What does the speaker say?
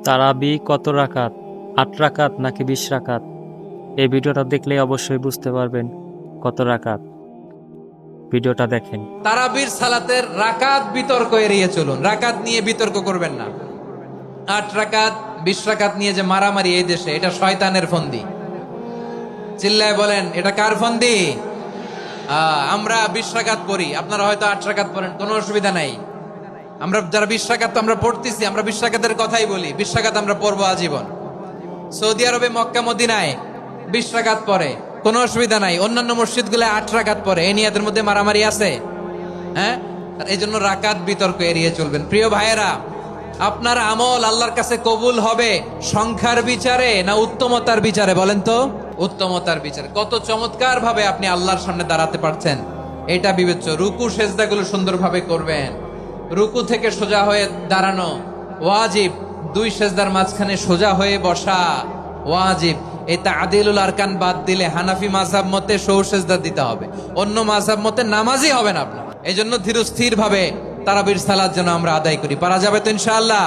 তারাবি কত রাকাত? ৮ রাকাত নাকি ২০ রাকাত? এই ভিডিওটা দেখলে অবশ্যই বুঝতে পারবেন কত রাকাত। ভিডিওটা দেখেন। তারাবির সালাতের রাকাত বিতর্ক এড়িয়ে চলুন, রাকাত নিয়ে বিতর্ক করবেন না। ৮ রাকাত ২০ রাকাত নিয়ে যে মারামারি এই দেশে, এটা শয়তানের ফন্দি। চিল্লায় বলেন এটা কার ফন্দি? আমরা ২০ রাকাত পড়ি, আপনারা হয়তো ৮ রাকাত পড়েন, কোনো অসুবিধা নাই। আমরা যারা ২০ রাকাত আমরা পড়তেছি, আমরা ২০ রাকাতের কথাই বলি। ২০ রাকাত আমরা পড়বো আজীবন। সৌদি আরবে মক্কা মদিনায় ২০ রাকাত পড়ে, কোনো অসুবিধা নাই। অন্যান্য মসজিদগুলো ৮ রাকাত পড়ে। এই নিয়াদের মধ্যে মারামারি আছে? হ্যাঁ, এই জন্য রাকাত বিতর্ক এড়িয়ে চলবেন। প্রিয় ভাইয়েরা, আপনার আমল আল্লাহর কাছে কবুল হবে সংখ্যার বিচারে না উত্তমতার বিচারে? বলেন তো। উত্তমতার বিচারে। কত চমৎকার ভাবে আপনি আল্লাহর সামনে দাঁড়াতে পারছেন, এটা বিবেচ্য। রুকু সেজদাগুলো সুন্দরভাবে করবেন। রুকু থেকে সোজা হয়ে দাঁড়ানো ওয়াজিব। 2 সেজদার মাঝখানে সোজা হয়ে বসা ওয়াজিব। এই তা'দীলুল আরকান বাদ দিলে হানাফি মাযহাব মতে সৌ সেজদা দিতে হবে, অন্য মাযহাব মতে নামাজই হবে না আপনার। এই জন্য ধীর স্থির ভাবে তারাবির সালাত যেন আমরা আদায় করি। পারা যাবে তো ইনশাআল্লাহ?